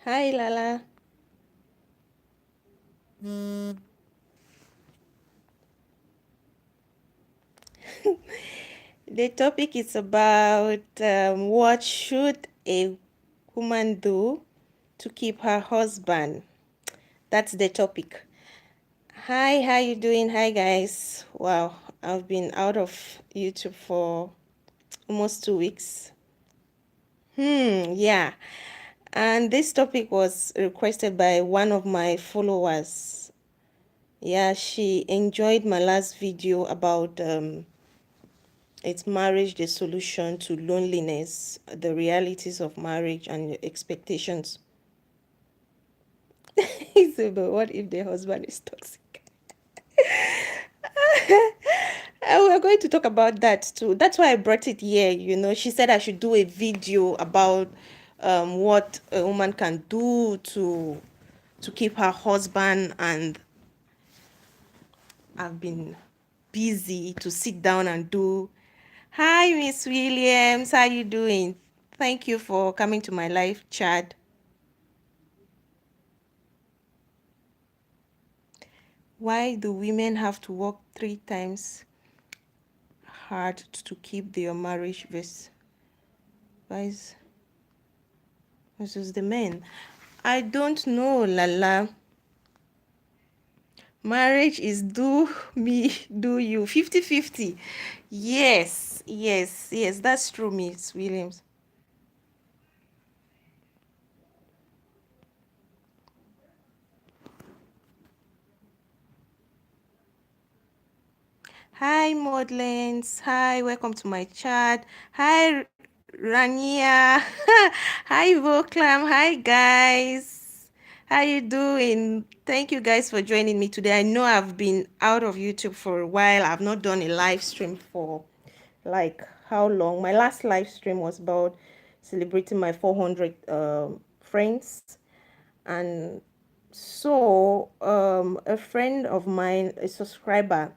Hi, Lala. The topic is about what should a woman do to keep her husband. That's the topic. Hi, how you doing? Hi, guys. Wow, I've been out of YouTube for almost 2 weeks. Yeah. And this topic was requested by one of my followers. Yeah, she enjoyed my last video about it's marriage, the solution to loneliness, the realities of marriage and expectations. So, but what if the husband is toxic? We're going to talk about that too. That's why I brought it here. She said I should do a video about what a woman can do to keep her husband, and I've been busy to sit down and do. Hi, Miss Williams. How you doing? Thank you for coming to my live chat. Why do women have to work 3 times hard to keep their marriage vice versus the men? I don't know, Lala. Marriage is do me, do you. 50-50. Yes, yes, yes. That's true, Miss Williams. Hi, Maudlins. Hi, welcome to my chat. Hi, Rania. Hi, Voclam. Hi, guys. How you doing? Thank you guys for joining me today. I know I've been out of YouTube for a while. I've not done a live stream for like how long? My last live stream was about celebrating my 400 friends. And so a friend of mine, a subscriber,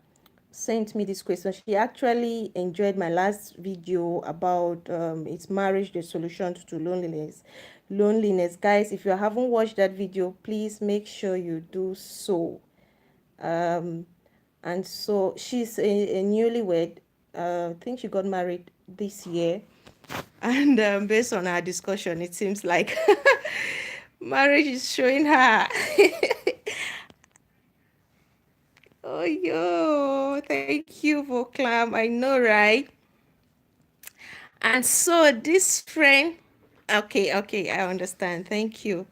sent me this question. She actually enjoyed my last video about its marriage, the solution to loneliness. Guys, if you haven't watched that video, please make sure you do so. um and so she's a newlywed. I think she got married this year. And based on our discussion, it seems like marriage is showing her. Oh, yo, thank you for clam. I know, right? And so this friend, okay, I understand. Thank you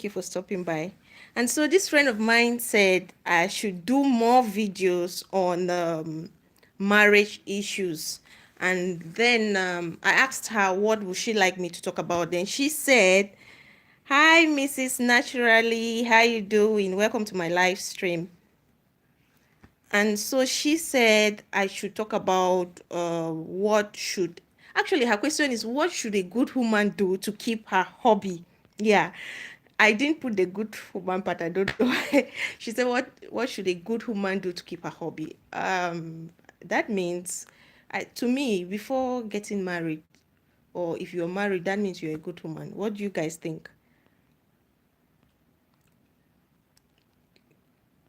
for stopping by. And so this friend of mine said I should do more videos on marriage issues. And then I asked her what would she like me to talk about. Then she said, "Hi, Mrs. Naturally, how you doing? Welcome to my live stream." And so she said I should talk about what should actually her question is what should a good woman do to keep her hobby? Yeah. I didn't put the good woman part. I don't know why. She said what should a good woman do to keep her hobby? That means to me, before getting married, or if you're married, that means you're a good woman. What do you guys think?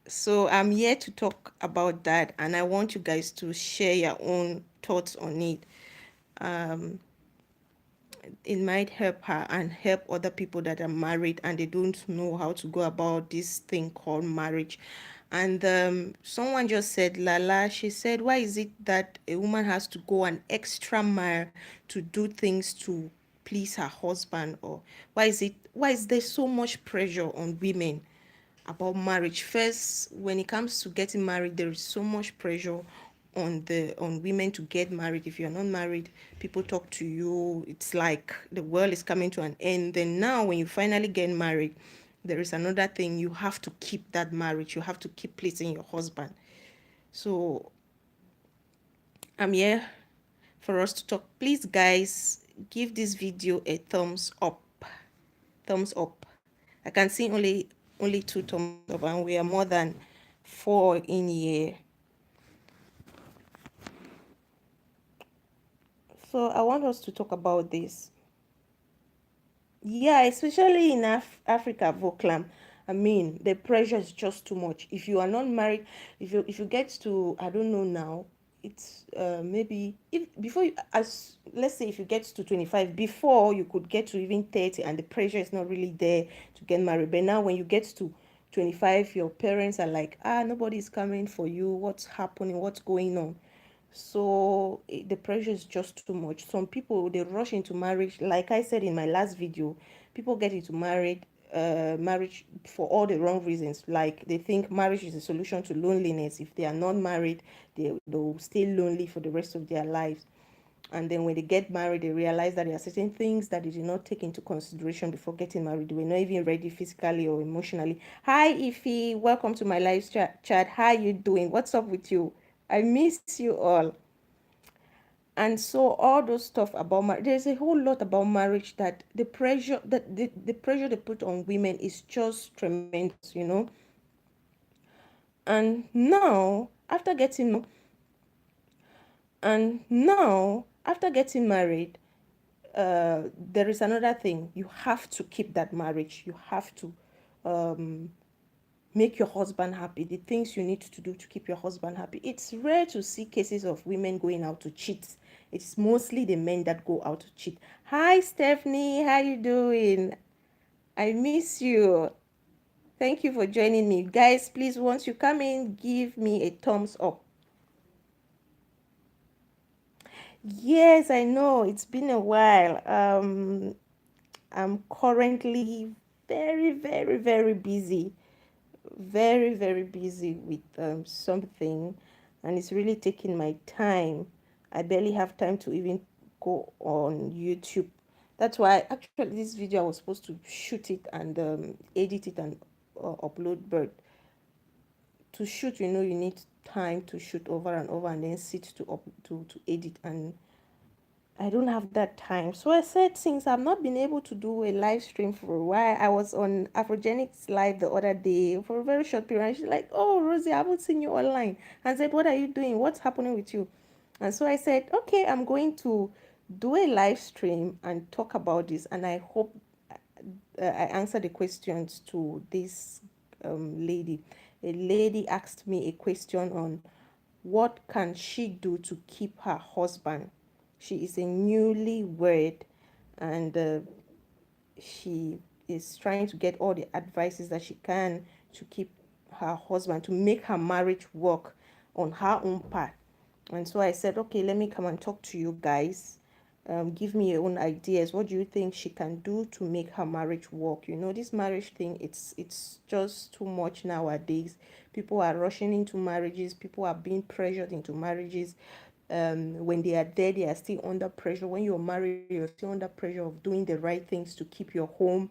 So I'm here to talk about that, and I want you guys to share your own thoughts on it. Um, it might help her and help other people that are married and they don't know how to go about this thing called marriage. And someone just said, Lala, she said, why is it that a woman has to go an extra mile to do things to please her husband? Or why is there so much pressure on women about marriage? First, when it comes to getting married, there is so much pressure on women to get married. If you're not married, people talk to you, it's like the world is coming to an end. Then now when you finally get married, there is another thing, you have to keep that marriage, you have to keep pleasing your husband. So I'm here for us to talk. Please guys, give this video a thumbs up. Thumbs up. I can see only two thumbs up, and we are more than four in here. So I want us to talk about this. Yeah, especially in Africa, Voclam. I mean, the pressure is just too much. If you are not married, if you get to, I don't know now, it's maybe if before you, as let's say if you get to 25, before you could get to even 30, and the pressure is not really there to get married. But now when you get to 25, your parents are like, nobody's coming for you. What's happening? What's going on? So the pressure is just too much. Some people, they rush into marriage. Like I said in my last video, people get into marriage for all the wrong reasons. Like they think marriage is a solution to loneliness. If they are not married, they'll stay lonely for the rest of their lives. And then when they get married, they realize that there are certain things that they did not take into consideration before getting married. They were not even ready physically or emotionally. Hi Ify, welcome to my live chat. How you doing? What's up with you? I miss you all. And so all those stuff about marriage, there's a whole lot about marriage, that the pressure they put on women is just tremendous. And now after getting married, there is another thing. You have to keep that marriage. You have to make your husband happy, the things you need to do to keep your husband happy. It's rare to see cases of women going out to cheat. It's mostly the men that go out to cheat. Hi Stephanie, how you doing? I miss you. Thank you for joining me. Guys, please, once you come in, give me a thumbs up. Yes, I know it's been a while. I'm currently very, very, very busy, very busy with something, and it's really taking my time. I barely have time to even go on YouTube. That's why actually this video I was supposed to shoot it and edit it and upload, but to shoot, you need time to shoot over and over and then sit to edit, and I don't have that time. So I said, since I've not been able to do a live stream for a while, I was on Afrogenics live the other day for a very short period. And she's like, "Oh, Rosie, I haven't seen you online." And I said, "What are you doing? What's happening with you?" And so I said, "Okay, I'm going to do a live stream and talk about this." And I hope I answer the questions to this lady. A lady asked me a question on what can she do to keep her husband. She is a newlywed, and she is trying to get all the advices that she can to keep her husband, to make her marriage work on her own part. And so I said, okay, let me come and talk to you guys. Give me your own ideas. What do you think she can do to make her marriage work? This marriage thing, it's just too much nowadays. People are rushing into marriages. People are being pressured into marriages. When they are there, they are still under pressure. When you're married, you're still under pressure of doing the right things to keep your home,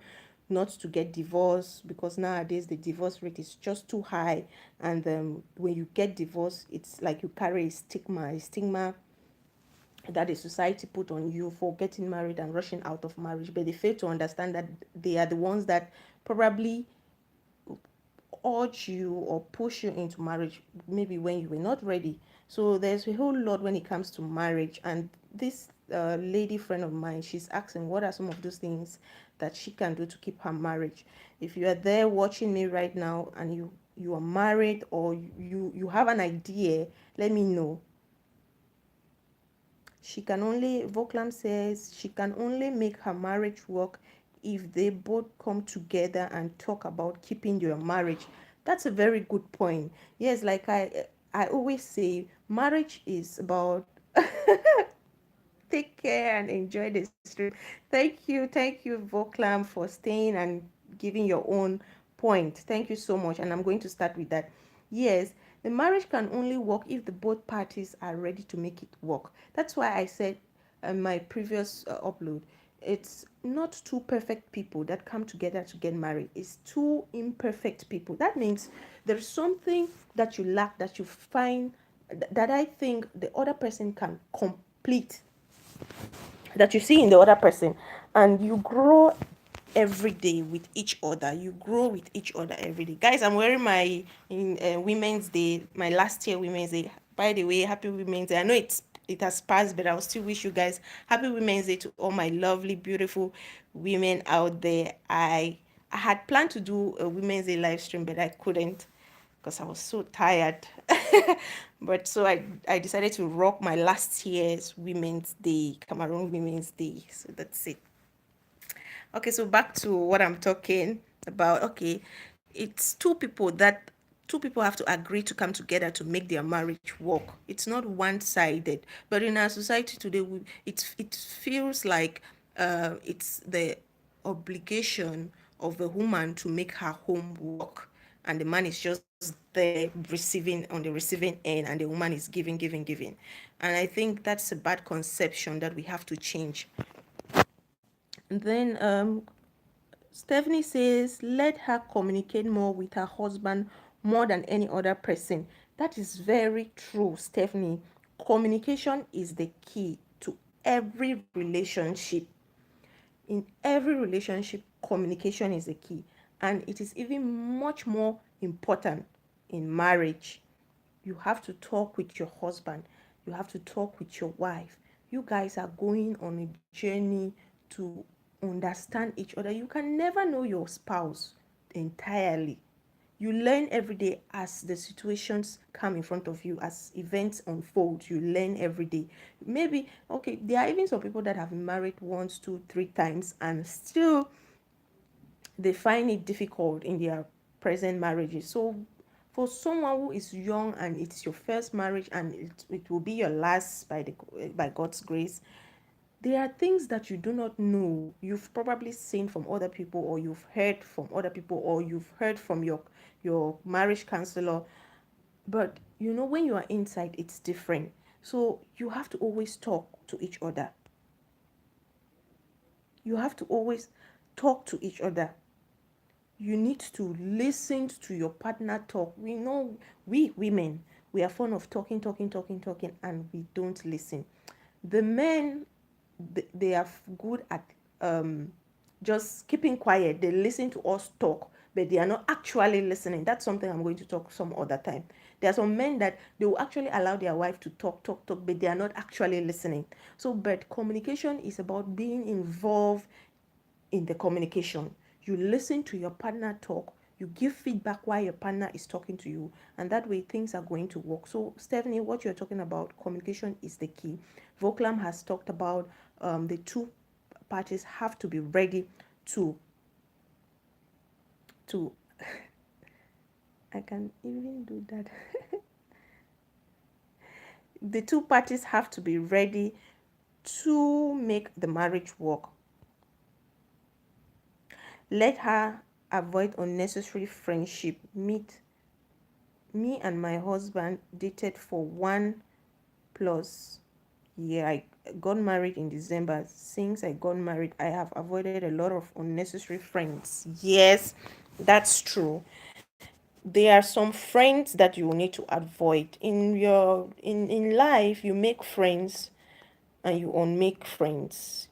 not to get divorced, because nowadays the divorce rate is just too high. And when you get divorced, it's like you carry a stigma that the society put on you for getting married and rushing out of marriage. But they fail to understand that they are the ones that probably urge you or push you into marriage maybe when you were not ready. So there's a whole lot when it comes to marriage. And this lady friend of mine, she's asking what are some of those things that she can do to keep her marriage. If you are there watching me right now and you are married, or you have an idea, let me know. Voclam says she can only make her marriage work if they both come together and talk about keeping your marriage. That's a very good point. Yes, like I always say, marriage is about take care and enjoy the stream. Thank you, Voclam, for staying and giving your own point. Thank you so much. And I'm going to start with that. Yes, The marriage can only work if the both parties are ready to make it work. That's why I said in my previous upload, it's not two perfect people that come together to get married. It's two imperfect people. That means there's something that you lack that you find that I think the other person can complete, that you see in the other person, and you grow every day with each other. You grow with each other every day. Guys, I'm wearing my in Women's Day, my last year Women's Day. By the way, happy Women's Day. I know it has passed, but I'll still wish you guys happy Women's Day to all my lovely, beautiful women out there. I had planned to do a Women's Day live stream, but I couldn't because I was so tired. But so I decided to rock my last year's Women's Day, Cameroon Women's Day. So that's it. Okay, so back to what I'm talking about. Okay, it's two people have to agree to come together to make their marriage work. It's not one-sided. But in our society today, it feels like it's the obligation of the woman to make her home work, and the man is just there receiving on the receiving end, and the woman is giving, giving, giving. And I think that's a bad conception that we have to change. And then Stephanie says, let her communicate more with her husband more than any other person. That is very true, Stephanie. Communication is the key to every relationship. In every relationship, communication is the key. And it is even much more important in marriage. You have to talk with your husband. You have to talk with your wife. You guys are going on a journey to understand each other. You can never know your spouse entirely. You learn every day as the situations come in front of you, as events unfold. You learn every day. Maybe, okay, there are even some people that have been married once, two, three times, and still they find it difficult in their present marriages. So for someone who is young and it's your first marriage and it will be your last by God's grace, there are things that you do not know. You've probably seen from other people, or you've heard from other people, or you've heard from your marriage counselor. But when you are inside, it's different. So you have to always talk to each other. You have to always talk to each other. You need to listen to your partner talk. We know we women, we are fond of talking, talking, talking, talking, and we don't listen. The men, they are good at just keeping quiet. They listen to us talk, but they are not actually listening. That's something I'm going to talk some other time. There are some men that they will actually allow their wife to talk, talk, talk, but they are not actually listening. So, but communication is about being involved in the communication. You listen to your partner talk, you give feedback while your partner is talking to you, and that way things are going to work. So, Stephanie, what you're talking about, communication is the key. Voclam has talked about the two parties have to be ready to to I can even do that. The two parties have to be ready to make the marriage work. Let her avoid unnecessary friendship. Me and my husband dated for 1+ year. I got married in December. Since I got married, I have avoided a lot of unnecessary friends. Yes, that's true. There are some friends that you need to avoid in life. You make friends and you unmake friends.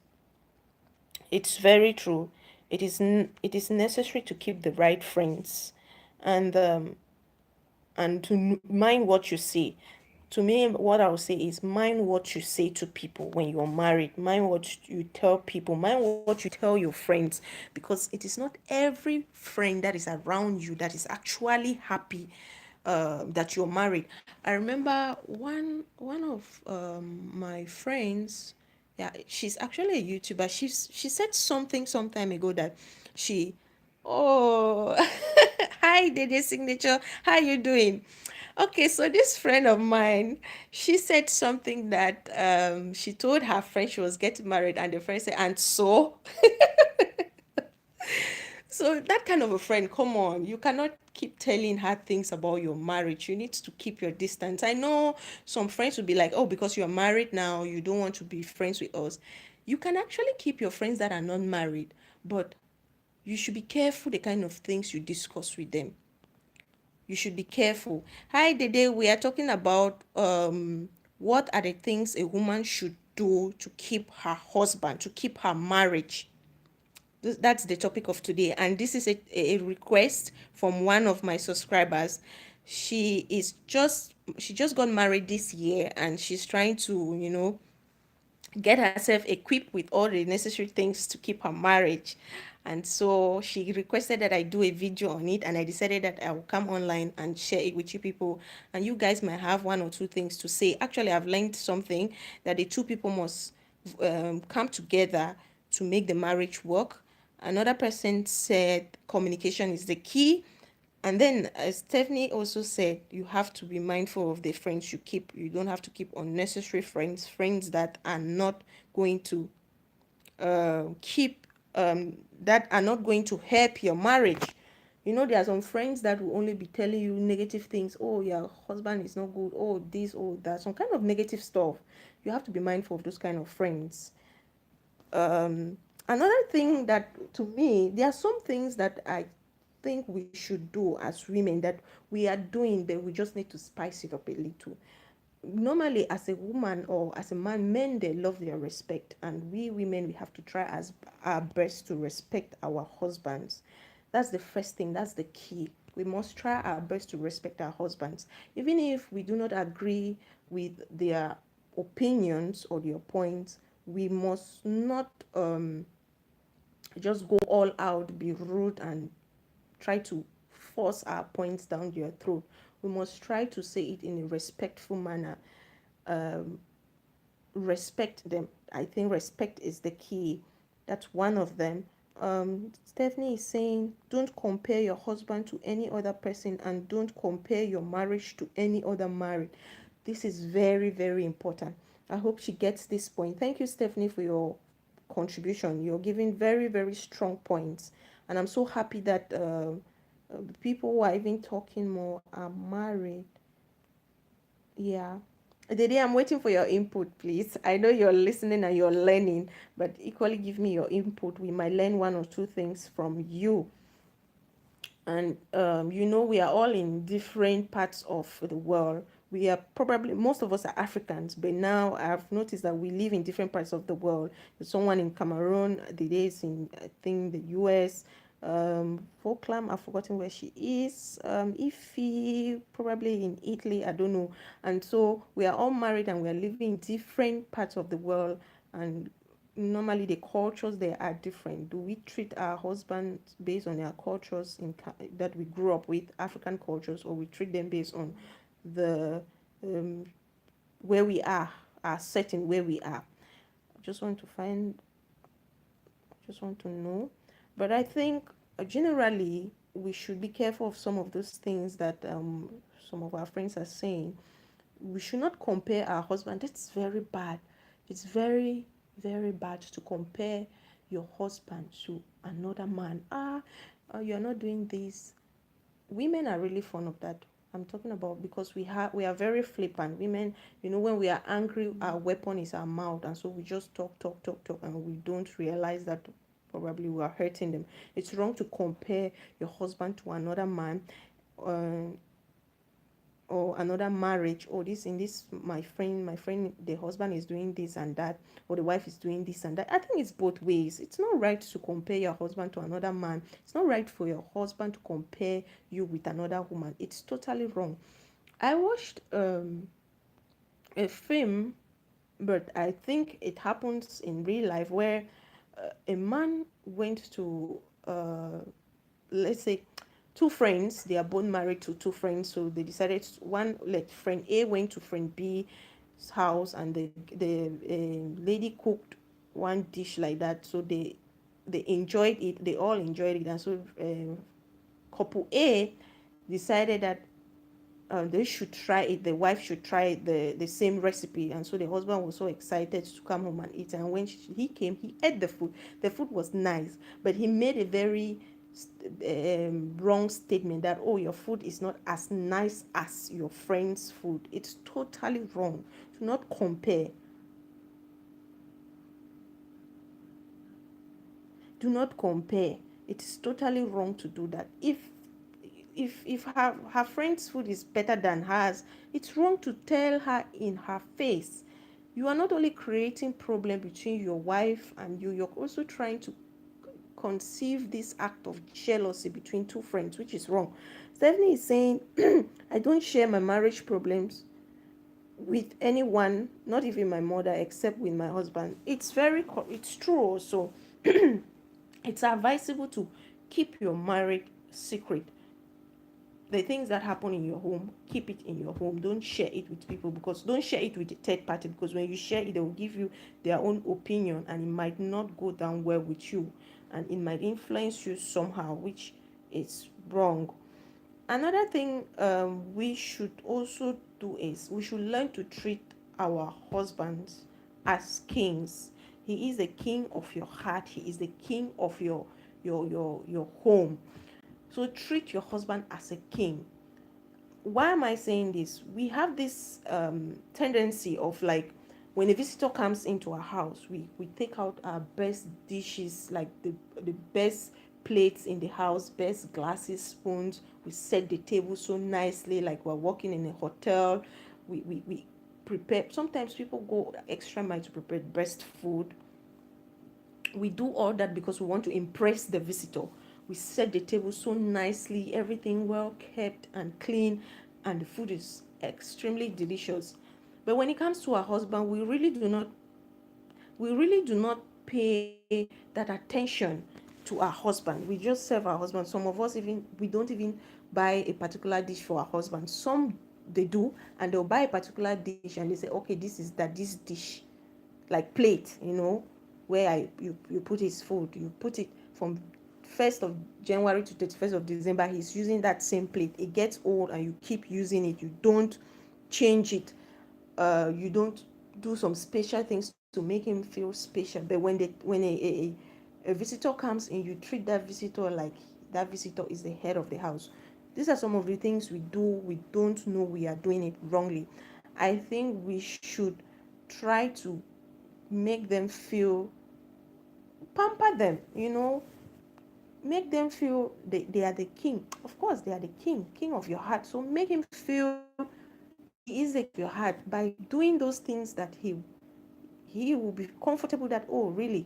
It's very true. It is necessary to keep the right friends, and to mind what you say. To me, what I would say is mind what you say to people when you're married. Mind what you tell people. Mind what you tell your friends, because it is not every friend that is around you that is actually happy that you're married. I remember one of my friends. Yeah, she's actually a YouTuber. She said something some time ago that she, oh, hi, Dede Signature. How you doing? Okay, so this friend of mine, she said something that she told her friend she was getting married, and the friend said, and so So that kind of a friend, come on, you cannot keep telling her things about your marriage. You need to keep your distance. I know some friends will be like, oh, because you're married now, you don't want to be friends with us. You can actually keep your friends that are not married, but you should be careful the kind of things you discuss with them. You should be careful. Hi, Dede, we are talking about what are the things a woman should do to keep her husband, to keep her marriage. That's the topic of today, and this is a request from one of my subscribers. She just got married this year, and she's trying to get herself equipped with all the necessary things to keep her marriage. And so she requested that I do a video on it, and I decided that I will come online and share it with you people. And you guys might have one or two things to say. Actually, I've learned something, that the two people must come together to make the marriage work. Another person said communication is the key. And then Stephanie also said you have to be mindful of the friends you keep. You don't have to keep unnecessary friends, friends that are not going to keep that are not going to help your marriage. There are some friends that will only be telling you negative things. Oh, your husband is not good. Oh, this, oh, that. Some kind of negative stuff. You have to be mindful of those kind of friends. Another thing that, to me, there are some things that I think we should do as women that we are doing, but we just need to spice it up a little. Normally, as a woman or as a man, men, they love their respect, and we women, we have to try as our best to respect our husbands. That's the first thing, that's the key. We must try our best to respect our husbands, even if we do not agree with their opinions or their points. We must not just go all out, be rude, and try to force our points down your throat. We must try to say it in a respectful manner. Um, Respect them. I think respect is the key. That's one of them. Stephanie is saying, don't compare your husband to any other person, and don't compare your marriage to any other marriage. This is very, very important. I hope she gets this point. Thank you, Stephanie, for your contribution. You're giving very, very strong points. And I'm so happy that people who are even talking more are married. Yeah. Dede, I'm waiting for your input, please. I know you're listening and you're learning, but equally give me your input. We might learn one or two things from you. And we are all in different parts of the world. We are probably, most of us are Africans, but now I've noticed that we live in different parts of the world. There's someone in Cameroon, the days in, I think, the US. Folklam, I've forgotten where she is. Ify, probably in Italy, I don't know. And so we are all married and we are living in different parts of the world. And normally the cultures there are different. Do we treat our husbands based on their cultures that we grew up with, African cultures, or we treat them based on the um, where we are, our setting where we are? I just want to know. But I think generally we should be careful of some of those things that some of our friends are saying. We should not compare our husband. That's very bad. It's very, very bad to compare your husband to another man. You're not doing this. Women are really fond of that. I'm talking about, because we are very flippant. Women, when we are angry, our weapon is our mouth, and so we just talk, talk, talk, talk, and we don't realize that probably we are hurting them. It's wrong to compare your husband to another man. Uh, or another marriage, or this in this my friend, the husband is doing this and that, or the wife is doing this and that. I think it's both ways. It's not right to compare your husband to another man. It's not right for your husband to compare you with another woman. It's totally wrong. I watched a film, but I think it happens in real life, where a man went to let's say two friends. They are both married to two friends, so they decided one, like, friend A went to friend B's house, and the lady cooked one dish like that, so they enjoyed it. They all enjoyed it, and so couple A decided that they should try it. The wife should try the same recipe, and so the husband was so excited to come home and eat. And when he came, he ate the food. The food was nice, but he made a very wrong statement that, oh, your food is not as nice as your friend's food. It's totally wrong. Do not compare. Do not compare. It's totally wrong to do that. If her friend's food is better than hers, it's wrong to tell her in her face. You are not only creating problem between your wife and you, you're also trying to conceive this act of jealousy between two friends, which is wrong. Stephanie is saying, I don't share my marriage problems with anyone, not even my mother, except with my husband. It's it's true also. It's advisable to keep your marriage secret. The things that happen in your home, keep it in your home. Don't share it with people, because don't share it with the third party, because when you share it, they will give you their own opinion and it might not go down well with you, and it might influence you somehow, which is wrong. Another thing we should also do is we should learn to treat our husbands as kings. He is the king of your heart. He is the king of your home. So treat your husband as a king. Why am I saying this? We have this tendency of, like, when a visitor comes into our house, we take out our best dishes, like the best plates in the house, best glasses, spoons. We set the table so nicely, like we're walking in a hotel. We prepare. Sometimes people go extra mile to prepare best food. We do all that because we want to impress the visitor. We set the table so nicely, everything well kept and clean, and the food is extremely delicious. But when it comes to our husband, we really do not pay that attention to our husband. We just serve our husband. Some of us, even we don't even buy a particular dish for our husband. Some they do, and they'll buy a particular dish and they say, okay, this dish, like plate, where you put his food. You put it from 1st of January to 31st of December. He's using that same plate. It gets old and you keep using it. You don't change it. You don't do some special things to make him feel special. But when a visitor comes in, you treat that visitor like that visitor is the head of the house. These are some of the things we do. We don't know we are doing it wrongly. I think we should try to make them feel, pamper them, make them feel they are the king. Of course, they are the king of your heart. So make him feel he is the king of your heart by doing those things that he will be comfortable that, oh, really,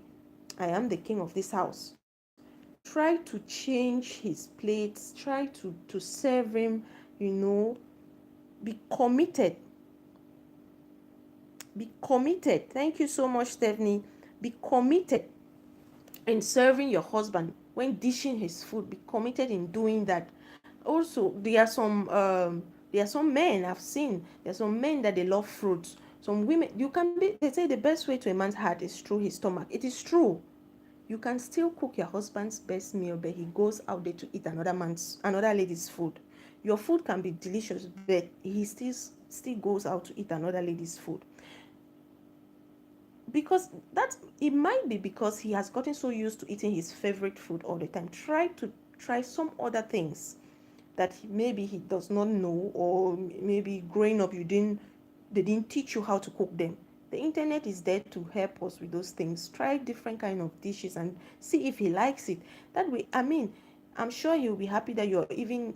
I am the king of this house. Try to change his plates, try to serve him, be committed. Be committed. Thank you so much, Stephanie. Be committed in serving your husband when dishing his food. Be committed in doing that. Also, there are some men I've seen. There are some men that they love fruits. Some women, they say the best way to a man's heart is through his stomach. It is true. You can still cook your husband's best meal, but he goes out there to eat another lady's food. Your food can be delicious, but he still goes out to eat another lady's food. Because that it might be because he has gotten so used to eating his favorite food all the time. Try some other things that maybe he does not know, or maybe growing up they didn't teach you how to cook them. The internet is there to help us with those things. Try different kind of dishes and see if he likes it. That way, I'm sure he'll be happy that you're even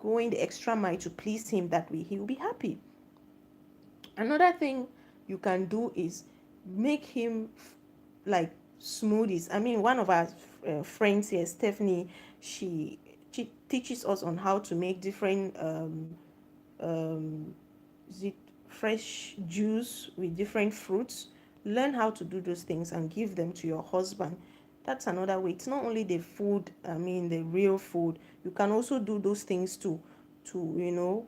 going the extra mile to please him. That way he will be happy. Another thing you can do is make him like smoothies. One of our friends here, Stephanie, she she teaches us on how to make different um, is it fresh juice with different fruits. Learn how to do those things and give them to your husband. That's another way. It's not only the food, the real food. You can also do those things too, to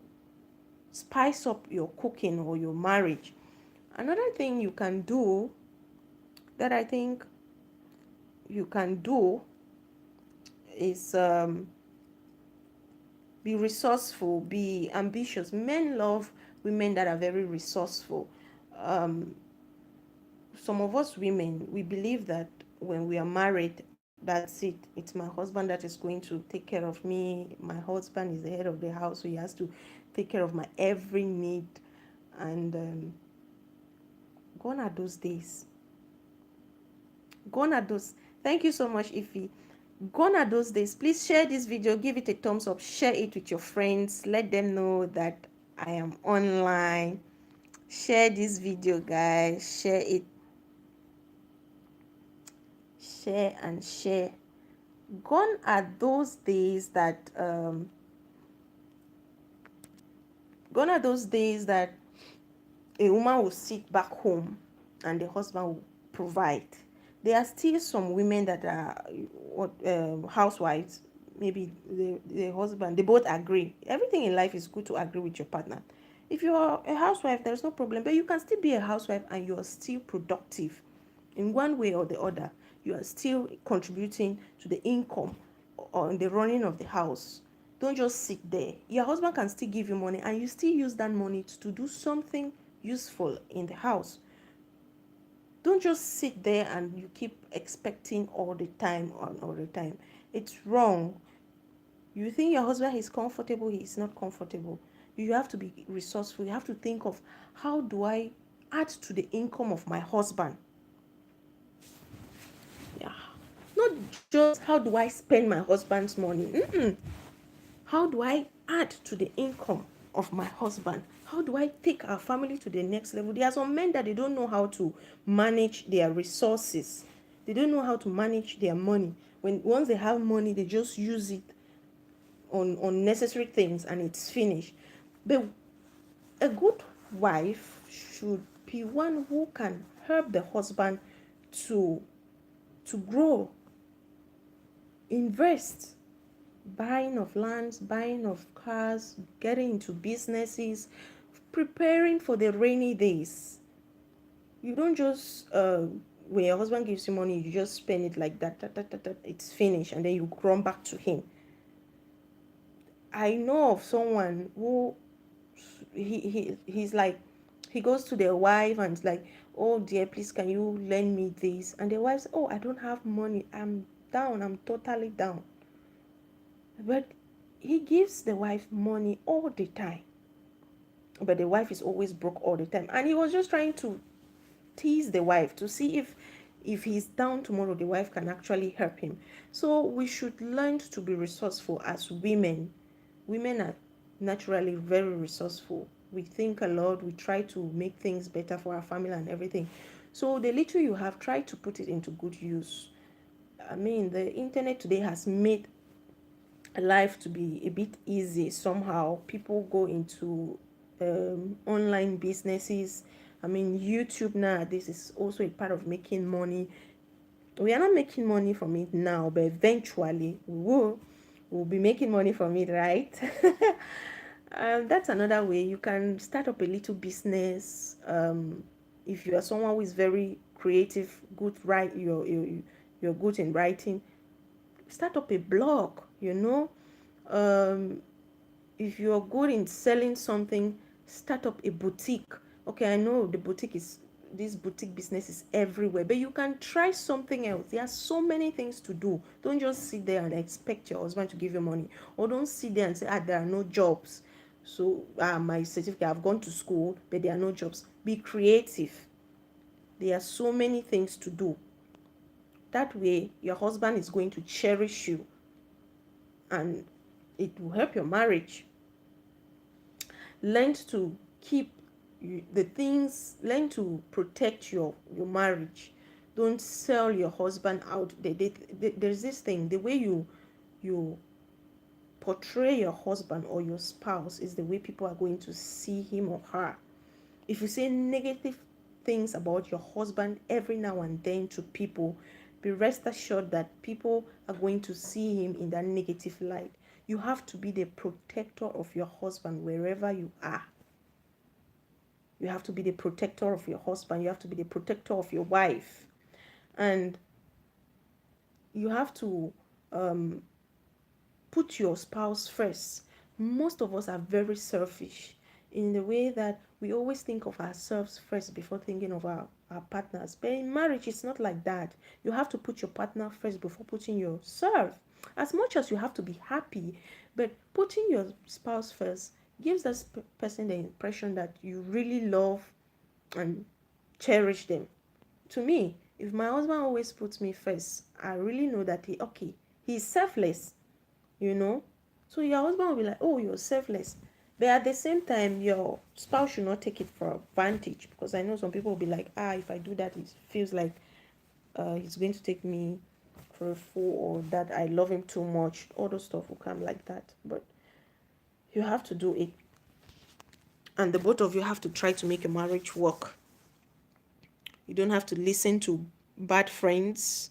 spice up your cooking or your marriage. Another thing you can do, that I think you can do, is be resourceful, be ambitious. Men love women that are very resourceful. Um, some of us women, we believe that when we are married, That's it. It's my husband that is going to take care of me. My husband is the head of the house, so he has to take care of my every need. And gone are those days. Gone are those. Thank you so much, Ify. Gone are those days. Please share this video, give it a thumbs up, share it with your friends, let them know that I am online. Share this video, guys. Share it. Share and share. Gone are those days that gone are those days that a woman will sit back home and the husband will provide. There are still some women that are housewives. Maybe the husband, they both agree. Everything in life is good to agree with your partner. If you're a housewife, there's no problem, but you can still be a housewife and you're still productive in one way or the other. You are still contributing to the income or the running of the house. Don't just sit there. Your husband can still give you money and you still use that money to do something useful in the house. Don't just sit there and you keep expecting all the time. It's wrong. You think your husband is comfortable, he is not comfortable. You have to be resourceful. You have to think of, how do I add to the income of my husband? Yeah. Not just how do I spend my husband's money. How do I add to the income of my husband? How do I take our family to the next level? There are some men that they don't know how to manage their resources. They don't know how to manage their money. Once they have money, they just use it on unnecessary things and it's finished. But a good wife should be one who can help the husband to grow, invest, buying of lands, buying of cars, getting into businesses, preparing for the rainy days. You don't just when your husband gives you money, you just spend it like that, it's finished, and then you run back to him. I know of someone who he's like, he goes to their wife and it's like, oh dear, please can you lend me this? And the wife says, oh, I don't have money, I'm down, I'm totally down. But he gives the wife money all the time. But the wife is always broke all the time. And he was just trying to tease the wife to see if he's down tomorrow, the wife can actually help him. So we should learn to be resourceful as women. Women are naturally very resourceful. We think a lot. We try to make things better for our family and everything. So the little you have, try to put it into good use. I mean, the internet today has made life to be a bit easy somehow. People go into online businesses. I mean, YouTube now, this is also a part of making money. We are not making money from it now, but eventually we'll be making money from it, right? That's another way. You can start up a little business. If you are someone who is very creative, good write, you're good in writing, start up a blog, if you're good in selling something, start up a boutique. Okay, I know this boutique business is everywhere, but you can try something else. There are so many things to do. Don't just sit there and expect your husband to give you money, or don't sit there and say, there are no jobs. So my certificate, I've gone to school, but there are no jobs. Be creative. There are so many things to do. That way your husband is going to cherish you and it will help your marriage. Learn to keep the things, learn to protect your marriage. Don't sell your husband out. There's this thing, the way you portray your husband or your spouse is the way people are going to see him or her. If you say negative things about your husband every now and then to people, be rest assured that people are going to see him in that negative light. You have to be the protector of your husband wherever you are. You have to be the protector of your husband. You have to be the protector of your wife. And you have to put your spouse first. Most of us are very selfish in the way that we always think of ourselves first before thinking of our our partners. But in marriage, it's not like that. You have to put your partner first before putting yourself. As much as you have to be happy, but putting your spouse first gives that person the impression that you really love and cherish them. To me, if my husband always puts me first, I really know that he's selfless, you know. So your husband will be like, oh, you're selfless. But at the same time, your spouse should not take it for advantage, because I know some people will be like, if I do that, it feels like he's going to take me for a fool, or that I love him too much. All those stuff will come like that. But you have to do it. And the both of you have to try to make a marriage work. You don't have to listen to bad friends.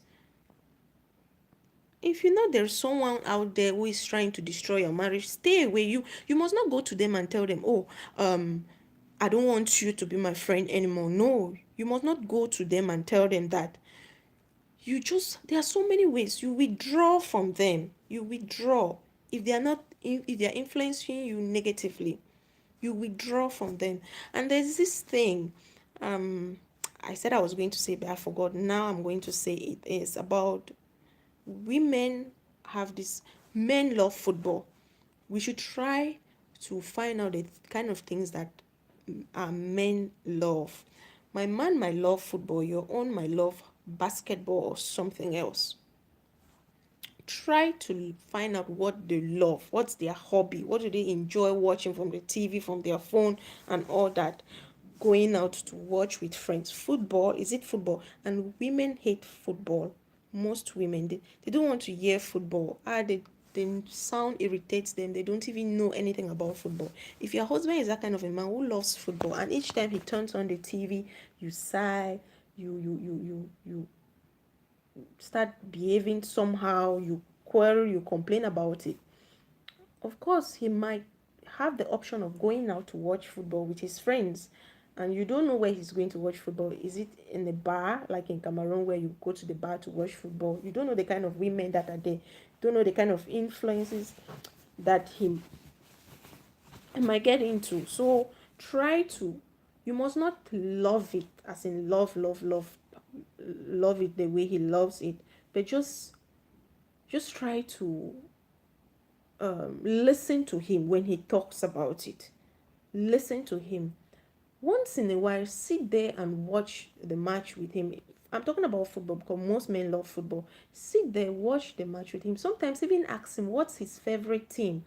If you know there's someone out there who is trying to destroy your marriage, stay away. You must not go to them and tell them, oh, I don't want you to be my friend anymore. No, you must not go to them and tell them that. There are so many ways. You withdraw from them. You withdraw. If they are not, if they are influencing you negatively, you withdraw from them. And there's this thing, um, I said I was going to say, but I forgot. Now I'm going to say it is about women have this. Men love football. We should try to find out the kind of things that men love. My man might love football, your own might love basketball or something else. Try to find out what they love, what's their hobby, what do they enjoy watching from the TV, from their phone, and all that. Going out to watch with friends. Football, is it football? And women hate football. Most women, they don't want to hear football. The sound irritates them. They don't even know anything about football. If your husband is that kind of a man who loves football, and each time he turns on the TV, you sigh, you start behaving somehow, you quarrel, you complain about it. Of course, he might have the option of going out to watch football with his friends, and you don't know where he's going to watch football. Is it in a bar, like in Cameroon, where you go to the bar to watch football? You don't know the kind of women that are there. You don't know the kind of influences that he might get into. So try to, you must not love it as in love it the way he loves it, but just try to listen to him when he talks about it. Listen to him. Once in a while, sit there and watch the match with him. I'm talking about football because most men love football. Sit there, watch the match with him. Sometimes even ask him what's his favorite team.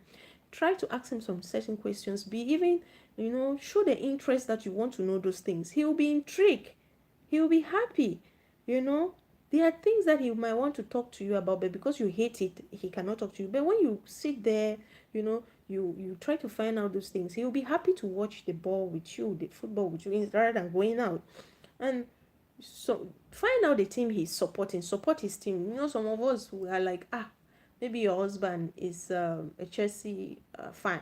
Try to ask him some certain questions. Be even, show the interest that you want to know those things. He will be intrigued. He will be happy. You know, there are things that he might want to talk to you about, but because you hate it, he cannot talk to you. But when you sit there, you try to find out those things, he'll be happy to watch the ball with you, the football with you, rather than going out. And so find out the team he's supporting, support his team. Some of us who are like, maybe your husband is a Chelsea fan,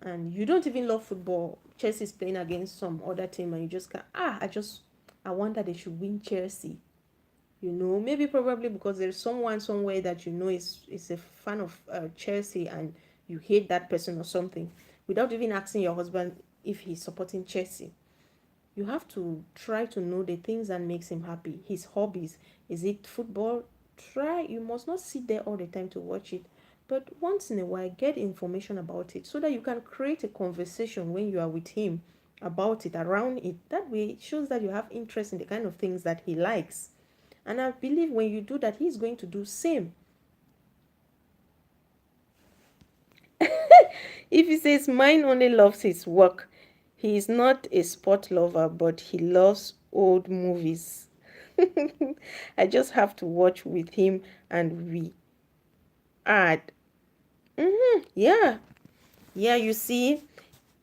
and you don't even love football. Chelsea is playing against some other team, and you just can't, I wonder they should win Chelsea. Maybe probably because there's someone somewhere that is a fan of Chelsea, and you hate that person or something, without even asking your husband if he's supporting Chelsea. You have to try to know the things that makes him happy, his hobbies. Is it football? You must not sit there all the time to watch it, but once in a while get information about it, so that you can create a conversation when you are with him about it, around it. That way it shows that you have interest in the kind of things that he likes. And I believe when you do that, he's going to do same. If he says mine only loves his work, he is not a sport lover, but he loves old movies. I just have to watch with him and we add. Yeah. Yeah, you see,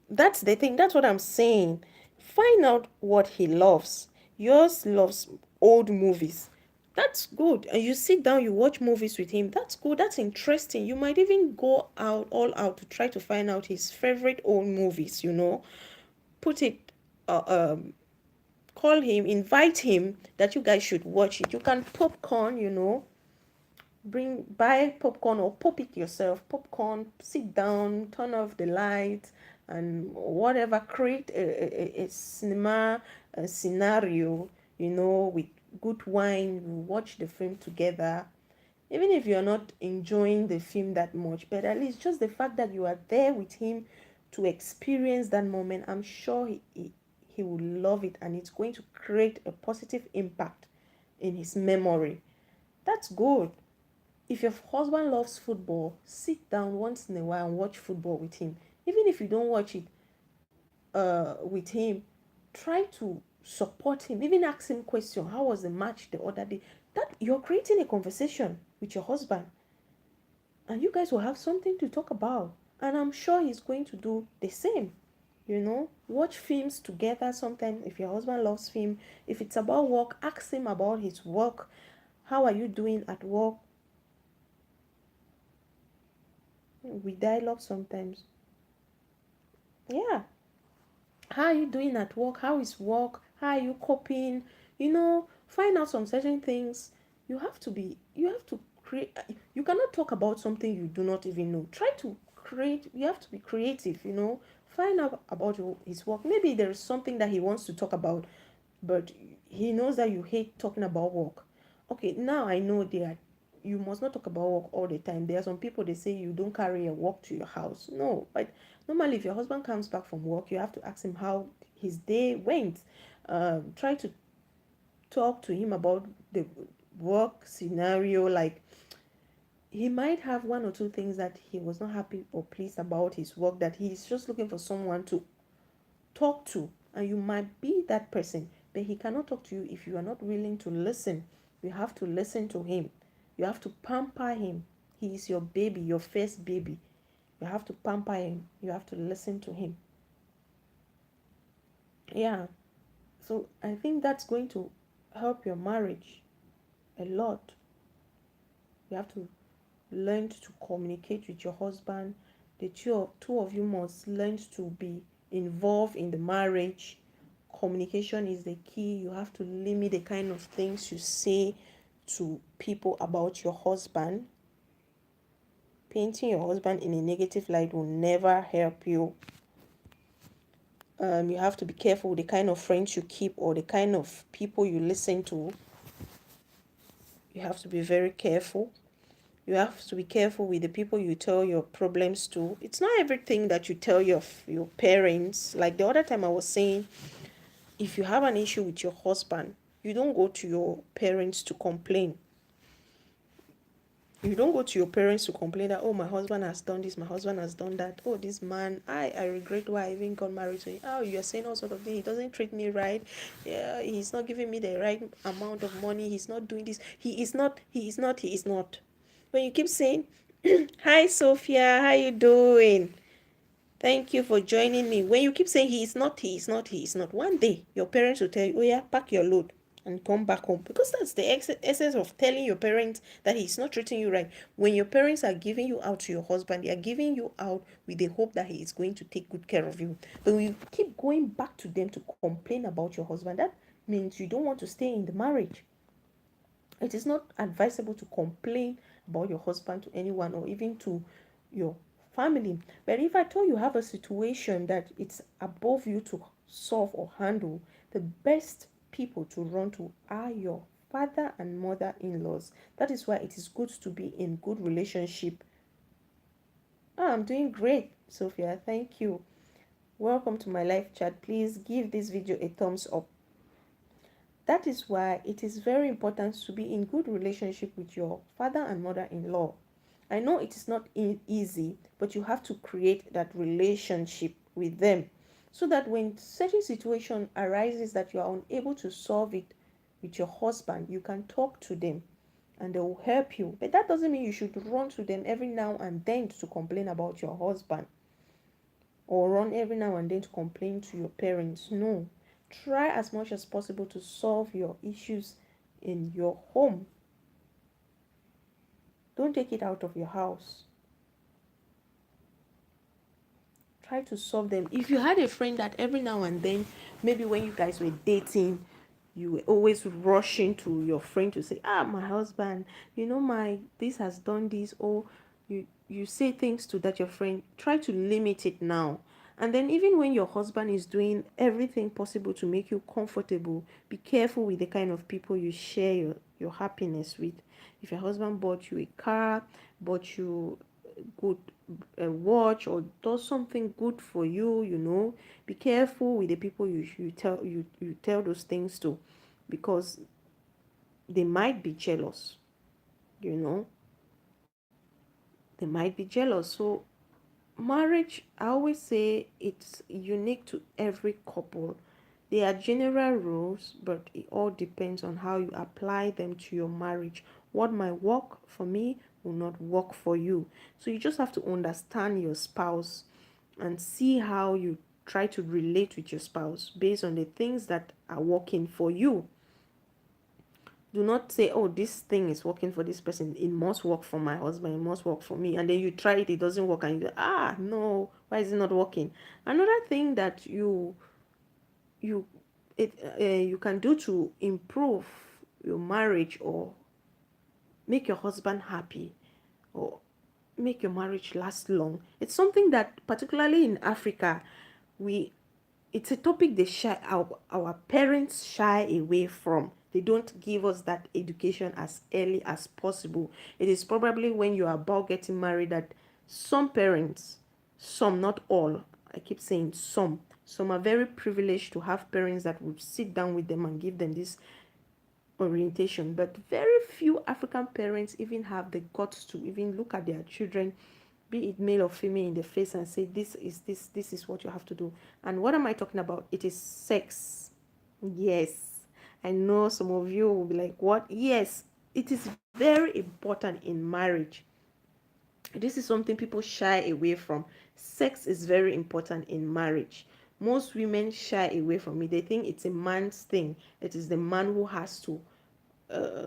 that's the thing. That's what I'm saying. Find out what he loves. Yours loves old movies. That's good. And you sit down, you watch movies with him. That's good. That's interesting. You might even go out all out to try to find out his favorite old movies, Put it call him, invite him that you guys should watch it. You can popcorn, buy popcorn or pop it yourself. Popcorn, sit down, turn off the lights, and whatever, create a cinema a scenario, with good wine, you watch the film together. Even if you're not enjoying the film that much, but at least just the fact that you are there with him to experience that moment, I'm sure he will love it, and it's going to create a positive impact in his memory. That's good. If your husband loves football, sit down once in a while and watch football with him. Even if you don't watch it with him, try to support him. Even ask him question. How was the match the other day? That you're creating a conversation with your husband, and you guys will have something to talk about. And I'm sure he's going to do the same. Watch films together. Sometimes, if your husband loves film, if it's about work, ask him about his work. How are you doing at work? We dialogue sometimes. Yeah. How are you doing at work? How is work? How are you coping? Find out some certain things. You have to create. You cannot talk about something you do not even know. Try to create. You have to be creative. Find out about his work. Maybe there is something that he wants to talk about, but he knows that you hate talking about work. Okay, now I know that you must not talk about work all the time. There are some people, they say you don't carry your work to your house. No, but normally if your husband comes back from work, you have to ask him how his day went. Try to talk to him about the work scenario. Like, he might have one or two things that he was not happy or pleased about his work, that he's just looking for someone to talk to, and you might be that person, but he cannot talk to you if you are not willing to listen. You have to listen to him. You have to pamper him. He is your baby, your first baby. You have to pamper him. You have to listen to him. Yeah. So I think that's going to help your marriage a lot. You have to learn to communicate with your husband. The two of you must learn to be involved in the marriage. Communication is the key. You have to limit the kind of things you say to people about your husband. Painting your husband in a negative light will never help you. You have to be careful with the kind of friends you keep or the kind of people you listen to. You have to be very careful. You have to be careful with the people you tell your problems to. It's not everything that you tell your parents. Like the other time I was saying, if you have an issue with your husband, you don't go to your parents to complain. You don't go to your parents to complain that, oh, my husband has done this, my husband has done that. Oh, this man, I regret why I even got married to him. Oh, you're saying all sort of things. He doesn't treat me right. Yeah, he's not giving me the right amount of money. He's not doing this. He is not. When you keep saying, hi, Sophia, how you doing? Thank you for joining me. When you keep saying he is not, he is not, he is not, one day your parents will tell you, oh yeah, pack your load and come back home. Because that's the essence of telling your parents that he's not treating you right. When your parents are giving you out to your husband, they are giving you out with the hope that he is going to take good care of you. But when you keep going back to them to complain about your husband, that means you don't want to stay in the marriage. It is not advisable to complain about your husband to anyone or even to your family. But if I told you have a situation that it's above you to solve or handle, the best people to run to are your father and mother-in-laws. That is why it is good to be in good relationship. I'm doing great, Sophia. Thank you. Welcome to my live chat. Please give this video a thumbs up. That is why it is very important to be in good relationship with your father and mother-in-law. I know it is not easy, but you have to create that relationship with them so that when certain situation arises that you are unable to solve it with your husband, you can talk to them and they will help you. But that doesn't mean you should run to them every now and then to complain about your husband or run every now and then to complain to your parents. No. Try as much as possible to solve your issues in your home. Don't take it out of your house. Try to solve them. If you had a friend that every now and then, maybe when you guys were dating, you were always rushing to your friend to say, my husband, my this has done this, or you say things to that your friend, try to limit it now. And then even when your husband is doing everything possible to make you comfortable, be careful with the kind of people you share your happiness with. If your husband bought you a car, bought you good watch, or does something good for you, be careful with the people you tell those things to, because they might be jealous, you know they might be jealous. So marriage, I always say, it's unique to every couple. There are general rules, but it all depends on how you apply them to your marriage. What might work for me will not work for you. So you just have to understand your spouse and see how you try to relate with your spouse based on the things that are working for you. Do not say, oh, this thing is working for this person, it must work for my husband, it must work for me, and then you try it, it doesn't work, and you go, no, why is it not working? Another thing that you you can do to improve your marriage, or make your husband happy, or make your marriage last long, it's something that particularly in Africa, we it's a topic our parents shy away from. They don't give us that education as early as possible. It is probably when you are about getting married that some parents, some, not all, I keep saying some are very privileged to have parents that would sit down with them and give them this orientation. But very few African parents even have the guts to even look at their children, be it male or female, in the face and say, this is what you have to do. And what am I talking about? It is sex. Yes, I know some of you will be like, what? Yes, it is very important in marriage. This is something people shy away from. Sex is very important in marriage. Most women shy away from it. They think it's a man's thing. It is the man who has to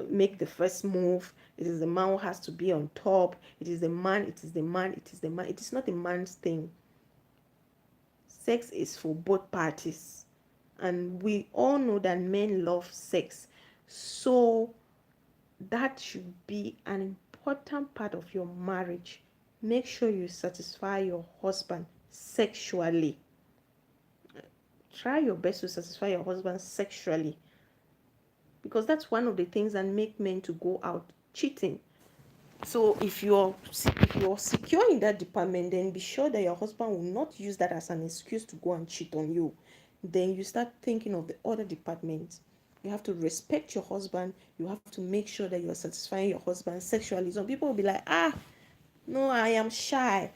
make the first move. It is the man who has to be on top. It is the man, it is the man, it is the man. It is not a man's thing. Sex is for both parties. And we all know that men love sex. So that should be an important part of your marriage. Make sure you satisfy your husband sexually. Try your best to satisfy your husband sexually, because that's one of the things that make men to go out cheating. So if you're secure in that department, then be sure that your husband will not use that as an excuse to go and cheat on you. Then you start thinking of the other departments. You have to respect your husband. You have to make sure that you are satisfying your husband sexually. Some people will be like, no, I am shy.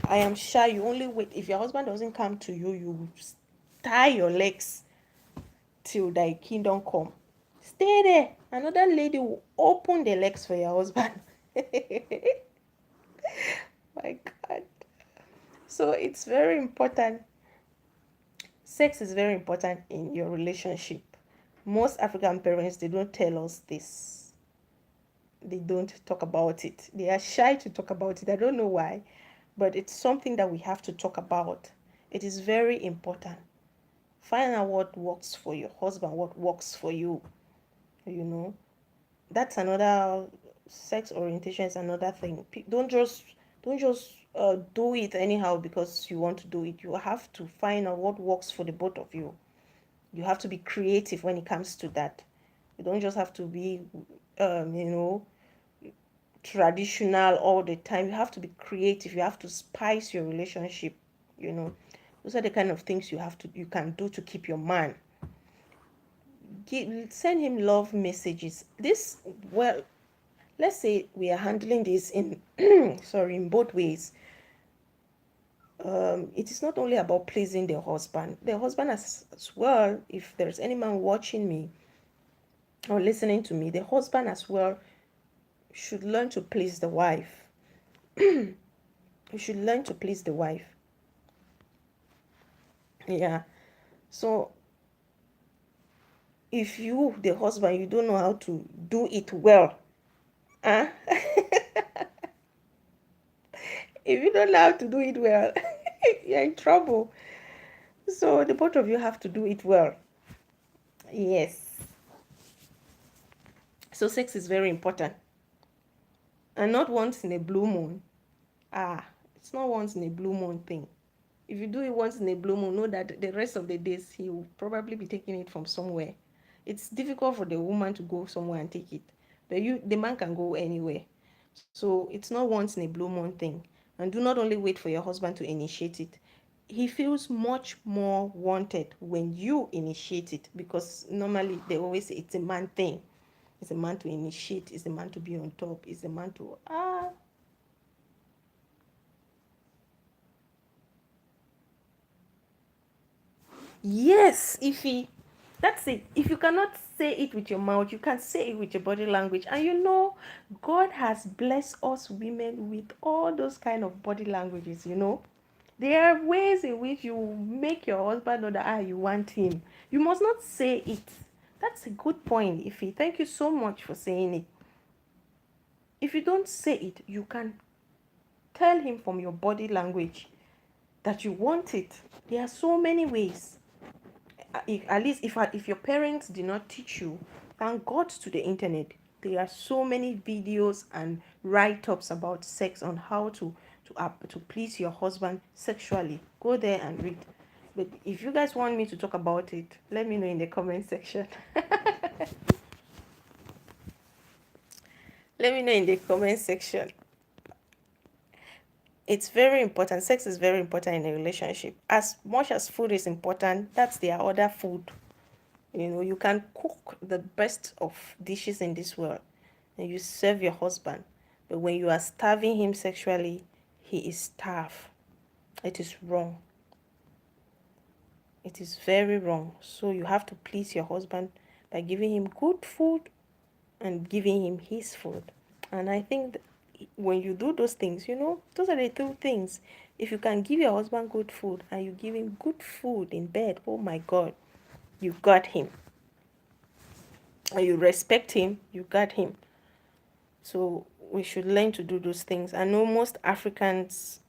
I am shy. You only wait. If your husband doesn't come to you, you tie your legs till thy kingdom come. Stay there. Another lady will open the legs for your husband. My God. So it's very important. Sex is very important in your relationship. Most African parents, they don't tell us this. They don't talk about it. They are shy to talk about it. I don't know why, but it's something that we have to talk about. It is very important. Find out what works for your husband, what works for you. You know, that's another. Sex orientation is another thing. Don't just do it anyhow because you want to do it. You have to find out what works for the both of you. You have to be creative when it comes to that. You don't just have to be you know traditional all the time. You have to be creative. You have to spice your relationship. you know those are the kind of things you can do to keep your man. Send him love messages. This, well, let's say we are handling this in sorry, in both ways. It is not only about pleasing the husband as well. If there's any man watching me or listening to me, the husband as well should learn to please the wife. You should learn to please the wife. Yeah. So if you, the husband, you don't know how to do it well, huh? If you don't know how to do it well, you're in trouble. So the both of you have to do it well. Yes. So sex is very important. And not once in a blue moon. It's not once in a blue moon thing. If you do it once in a blue moon, know that the rest of the days he will probably be taking it from somewhere. It's difficult for the woman to go somewhere and take it. The man can go anywhere. So it's not once in a blue moon thing. And do not only wait for your husband to initiate it. He feels much more wanted when you initiate it, because normally they always say it's a man thing. It's a man to initiate, it's a man to be on top, it's a man to yes, if he, that's it. If you cannot say it with your mouth, you can say it with your body language. And you know, God has blessed us women with all those kind of body languages, you know. There are ways in which you make your husband know that you want him. You must not say it. That's a good point, Ify. Thank you so much for saying it. If you don't say it, you can tell him from your body language that you want it. There are so many ways. At least if your parents did not teach you, thank God to the internet. There are so many videos and write-ups about sex on how to please your husband sexually. Go there and read. But if you guys want me to talk about it, let me know in the comment section. Let me know in the comment section. It's very important. Sex is very important in a relationship. As much as food is important, that's their other food. You know, you can cook the best of dishes in this world and you serve your husband. But when you are starving him sexually, he is starved. It is wrong. It is very wrong. So you have to please your husband by giving him good food and giving him his food. And I think that when you do those things, you know, those are the two things. If you can give your husband good food and you give him good food in bed, oh my God, you got him. And you respect him, you got him. So we should learn to do those things. I know most Africans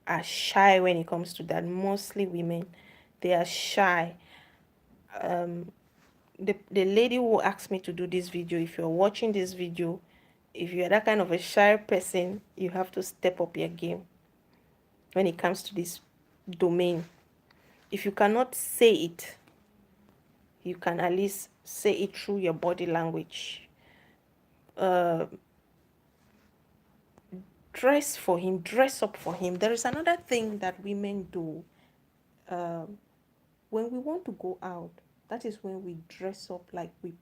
are shy when it comes to that. Mostly women, they are shy. The lady who asked me to do this video, if you're watching this video, if you're that kind of a shy person, you have to step up your game when it comes to this domain. If you cannot say it, you can at least say it through your body language. Dress for him, dress up for him. There is another thing that women do. When we want to go out, that is when we dress up, like we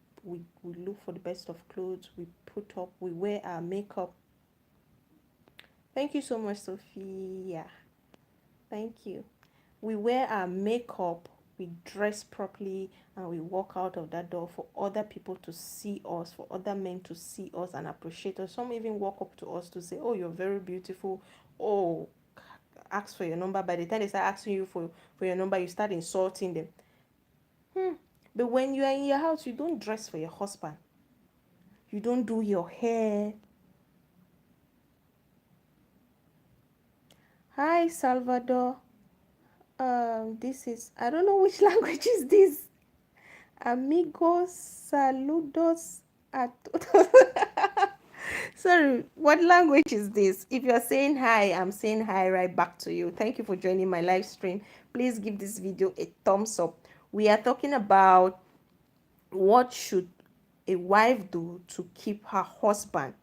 look for the best of clothes, we put up, we wear our makeup. Thank you so much, Sophia. Thank you. We wear our makeup, we dress properly, and we walk out of that door for other people to see us, for other men to see us and appreciate us. Some even walk up to us to say, oh, you're very beautiful. Oh, ask for your number. By the time they start asking you for your number, you start insulting them. But when you are in your house, you don't dress for your husband. You don't do your hair. Hi, Salvador. This is, I don't know which language is this. Amigos, saludos a todos. Sorry, what language is this? If you're saying hi, I'm saying hi right back to you. Thank you for joining my live stream. Please give this video a thumbs up. We are talking about what should a wife do to keep her husband.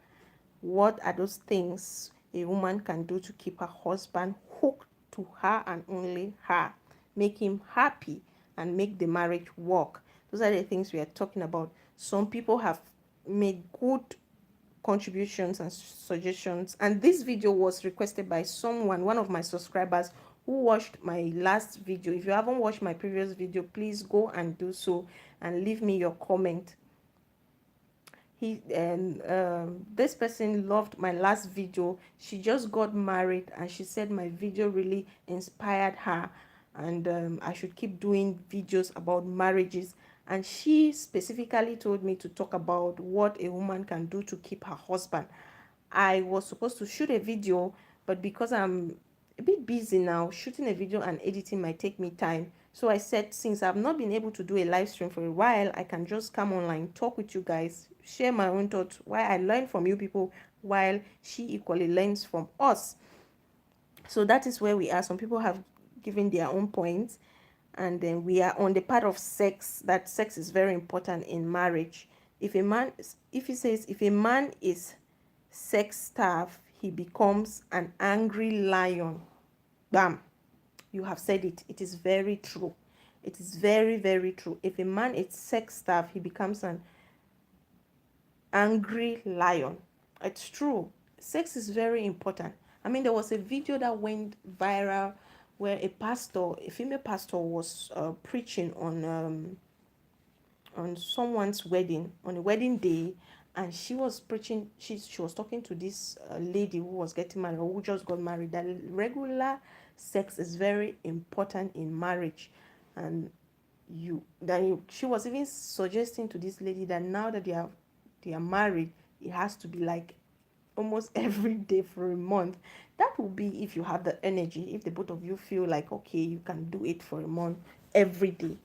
What are those things a woman can do to keep her husband hooked to her and only her? Make him happy and make the marriage work. Those are the things we are talking about. Some people have made good contributions and suggestions, and this video was requested by someone, one of my subscribers, who watched my last video. If you haven't watched my previous video, please go and do so and leave me your comment. This person loved my last video. She just got married and she said my video really inspired her, and I should keep doing videos about marriages. And she specifically told me to talk about what a woman can do to keep her husband. I was supposed to shoot a video, but because I'm a bit busy now, shooting a video and editing might take me time. So I said, since I've not been able to do a live stream for a while, I can just come online, talk with you guys, share my own thoughts, while I learn from you people, while she equally learns from us. So that is where we are. Some people have giving their own points. And then we are on the part of sex, that sex is very important in marriage. If a man, if he says, if a man is sex starved, he becomes an angry lion. Bam, you have said it. It is very true. It is very, very true. If a man is sex starved, he becomes an angry lion. It's true. Sex is very important. I mean, there was a video that went viral where a pastor, a female pastor, was preaching on someone's wedding, on a wedding day, and she was preaching. She was talking to this lady who was getting married, or who just got married, that regular sex is very important in marriage. And she was even suggesting to this lady that now that they are married, it has to be like almost every day for a month. That will be if you have the energy, if the both of you feel like, okay, you can do it for a month every day.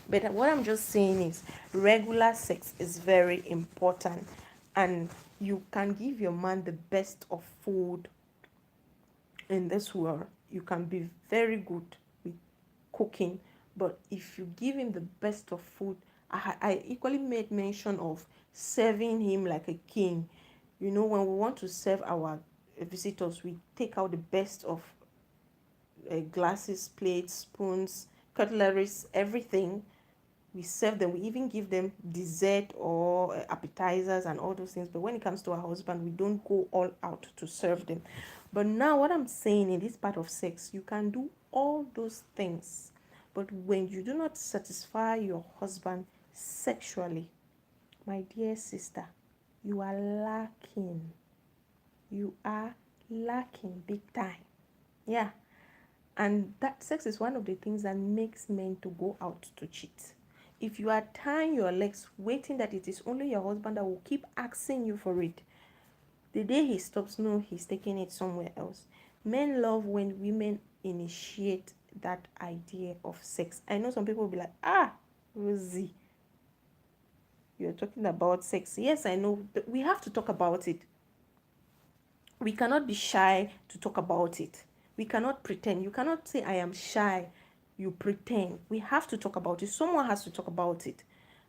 But what I'm just saying is regular sex is very important, and you can give your man the best of food in this world. You can be very good with cooking, but if you give him the best of food, I equally made mention of serving him like a king. You know, when we want to serve our visitors, we take out the best of glasses, plates, spoons, cutleries, everything. We serve them. We even give them dessert or appetizers and all those things. But when it comes to our husband, we don't go all out to serve them. But now what I'm saying, in this part of sex, you can do all those things, but when you do not satisfy your husband sexually, my dear sister, you are lacking. You are lacking big time. Yeah. And that sex is one of the things that makes men to go out to cheat. If you are tying your legs, waiting that it is only your husband that will keep asking you for it, the day he stops, no, he's taking it somewhere else. Men love when women initiate that idea of sex. I know some people will be like, Rosie, you're talking about sex. Yes, I know. We have to talk about it. We cannot be shy to talk about it. We cannot pretend. You cannot say, I am shy. You pretend. We have to talk about it. Someone has to talk about it.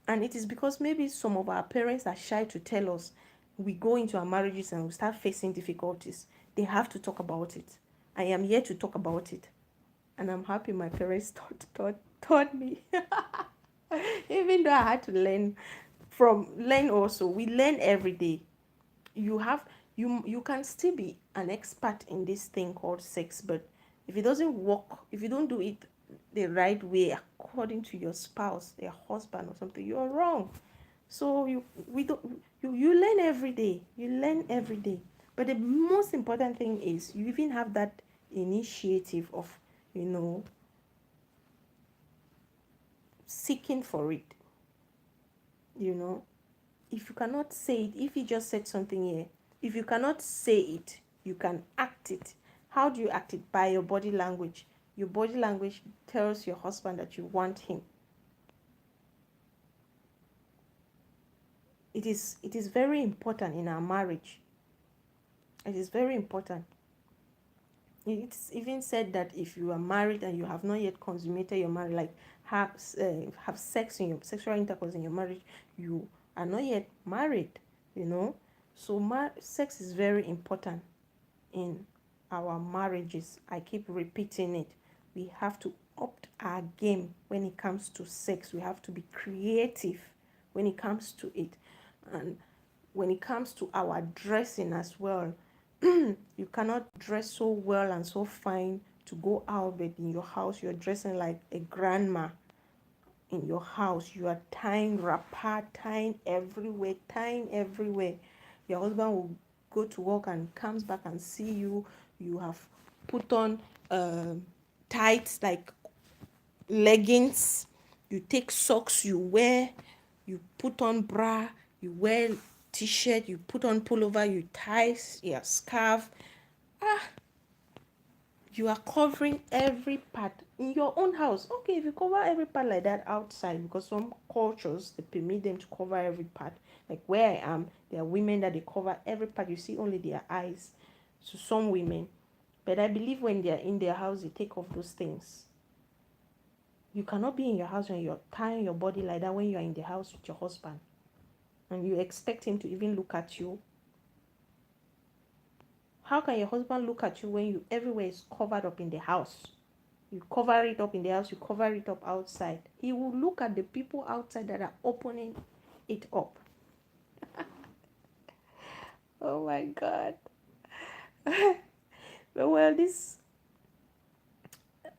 And it is because maybe some of our parents are shy to tell us. We go into our marriages and we start facing difficulties. They have to talk about it. I am here to talk about it. And I'm happy my parents taught me. Even though I had to learn also. We learn every day. You can still be an expert in this thing called sex, but if it doesn't work, if you don't do it the right way according to your spouse, your husband or something, you're wrong. So you learn every day. You learn every day. But the most important thing is you even have that initiative of, you know, seeking for it. You know, if you cannot say it, if you just said something here, if you cannot say it, you can act it. How do you act it? By your body language. Your body language tells your husband that you want him. It is very important in our marriage. It is very important. It's even said that if you are married and you have not yet consummated your marriage, like have sex in your sexual intercourse in your marriage, you are not yet married. You know, so sex is very important in our marriages. I keep repeating it. We have to up our game when it comes to sex. We have to be creative when it comes to it, and when it comes to our dressing as well. You cannot dress so well and so fine to go out, but in your house you're dressing like a grandma. In your house you are tying wrapper, tying everywhere. Your husband will go to work and comes back and see you have put on tights like leggings. You take socks, you wear, you put on bra, you wear t-shirt, you put on pullover, you tie your scarf. You are covering every part in your own house. Okay, if you cover every part like that outside, because some cultures they permit them to cover every part. Like where I am, there are women that they cover every part. You see only their eyes. So some women, But I believe when they're in their house, they take off those things. You cannot be in your house when you're tying your body like that when you're in the house with your husband. And you expect him to even look at you. How can your husband look at you when you everywhere is covered up in the house? You cover it up in the house, you cover it up outside. He will look at the people outside that are opening it up. Oh my God. Well, this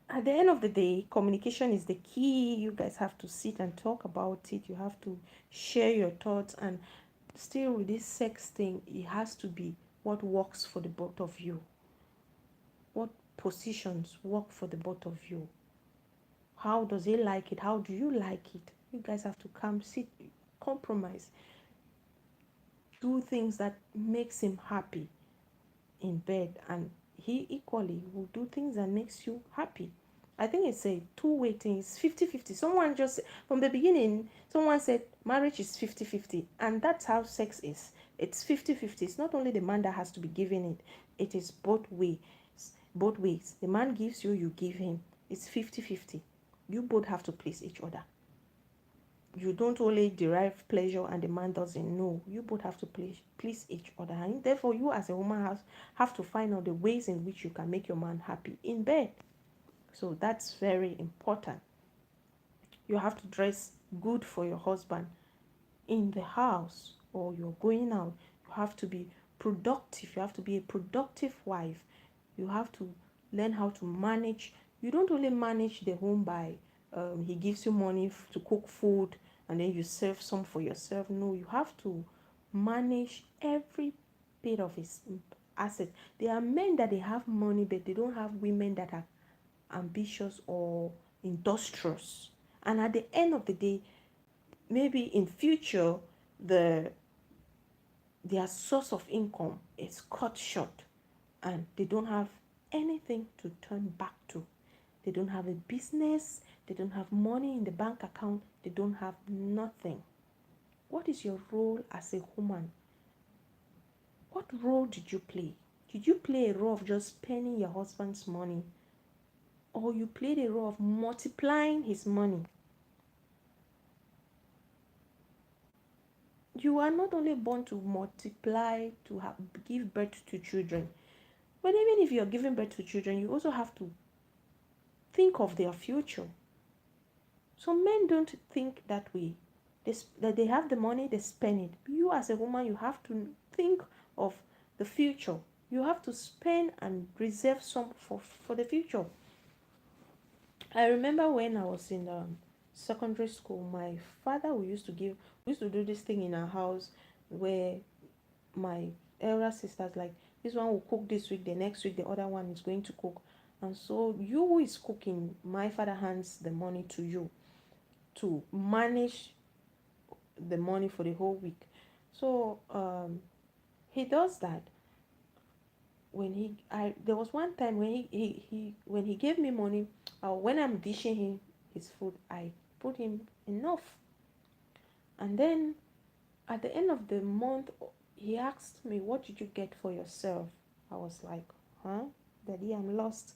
at the end of the day, communication is the key. You guys have to sit and talk about it. You have to share your thoughts. And still, with this sex thing, it has to be what works for the both of you. What positions work for the both of you? How does he like it? How do you like it? You guys have to come, sit, compromise, do things that makes him happy in bed, and he equally will do things that makes you happy. I think it's a two-way thing. It's 50-50. Someone just from the beginning, someone said marriage is 50-50, and that's how sex is. It's 50-50. It's not only the man that has to be giving it, it is both ways. Both ways. The man gives you, you give him. It's 50-50. You both have to please each other. You don't only derive pleasure and the man doesn't know. You both have to please each other. And therefore, you as a woman have to find out the ways in which you can make your man happy in bed. So that's very important. You have to dress good for your husband in the house, or you're going out. You have to be productive. You have to be a productive wife. You have to learn how to manage. You don't only manage the home by he gives you money to cook food and then you serve some for yourself. No, you have to manage every bit of his asset. There are men that they have money but they don't have women that are ambitious or industrious. And at the end of the day, maybe in future the their source of income is cut short and they don't have anything to turn back to. They don't have a business, they don't have money in the bank account, they don't have nothing. What is your role as a woman? What role did you play? Did you play a role of just spending your husband's money, or you played a role of multiplying his money? You are not only born to multiply, to give birth to children, but even if you're giving birth to children, you also have to think of their future. Some men don't think that way. That they have the money, they spend it. You as a woman, you have to think of the future. You have to spend and reserve some for the future. I remember when I was in secondary school, my father we used to do this thing in our house where my elder sisters, like, this one will cook this week, the next week the other one is going to cook. And so you who is cooking, my father hands the money to you to manage the money for the whole week. So he does that. When there was one time when when he gave me money, when I'm dishing him his food, I put him enough. And then at the end of the month, he asked me, what did you get for yourself? I was like, huh? Daddy, I'm lost.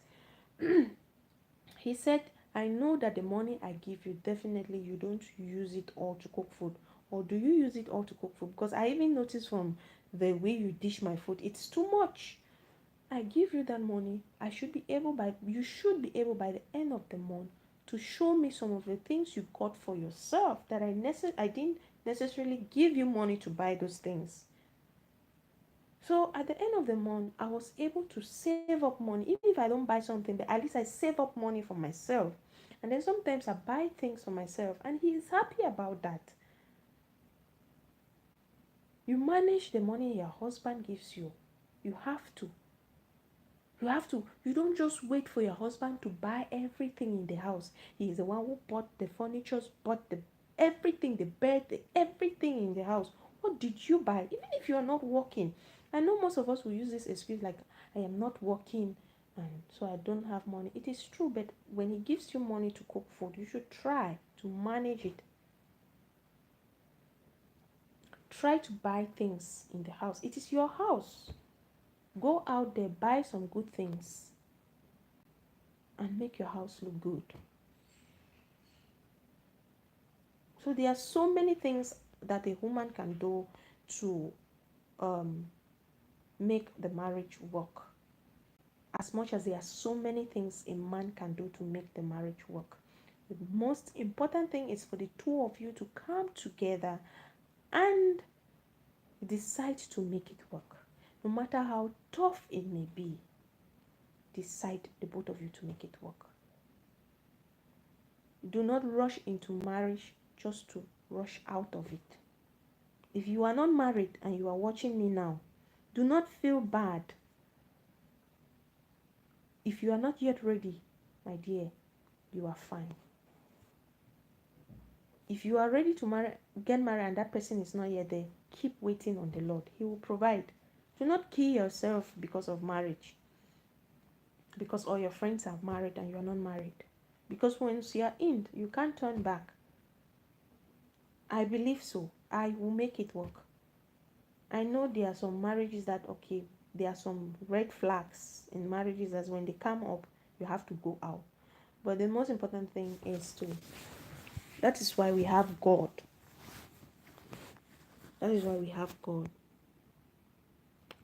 He said, I know that the money I give you, definitely you don't use it all to cook food. Or do you use it all to cook food? Because I even noticed from the way you dish my food, it's too much. I give you that money. You should be able by the end of the month to show me some of the things you got for yourself that I didn't necessarily give you money to buy those things. So at the end of the month, I was able to save up money. Even if I don't buy something, but at least I save up money for myself. And then sometimes I buy things for myself, and he is happy about that. You manage the money your husband gives you. You have to. You don't just wait for your husband to buy everything in the house. He is the one who bought the furniture, bought everything, the bed, everything in the house. What did you buy? Even if you are not working. I know most of us will use this excuse like, I am not working and so I don't have money. It is true, but when he gives you money to cook food, you should try to manage it. Try to buy things in the house. It is your house. Go out there, buy some good things, and make your house look good. So there are so many things that a woman can do to um, make the marriage work, as much as there are so many things a man can do to make the marriage work. The most important thing is for the two of you to come together and decide to make it work. No matter how tough it may be, decide, the both of you, to make it work. Do not rush into marriage just to rush out of it. If you are not married and you are watching me now, do not feel bad. If you are not yet ready, my dear, you are fine. If you are ready to get married and that person is not yet there, keep waiting on the Lord. He will provide. Do not kill yourself because of marriage, because all your friends are married and you are not married. Because once you are in, you can't turn back. I believe so. I will make it work. I know there are some marriages that, okay, there are some red flags in marriages as when they come up, you have to go out. But the most important thing is that is why we have God. That is why we have God.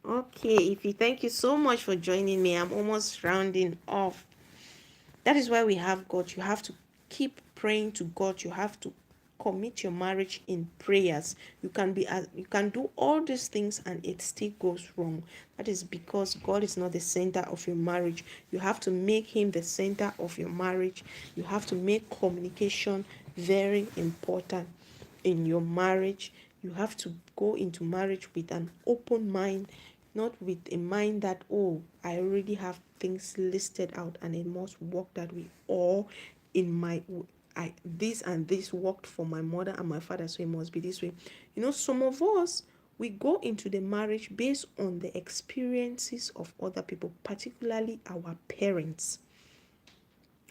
Okay, Ify, thank you so much for joining me. I'm almost rounding off. That is why we have God. You have to keep praying to God. You have to commit your marriage in prayers. You can do all these things and it still goes wrong. That is because God is not the center of your marriage. You have to make him the center of your marriage. You have to make communication very important in your marriage. You have to go into marriage with an open mind, not with a mind that, oh, I already have things listed out and it must work that way, or in my this and this worked for my mother and my father, so it must be this way. Some of us, we go into the marriage based on the experiences of other people, particularly our parents.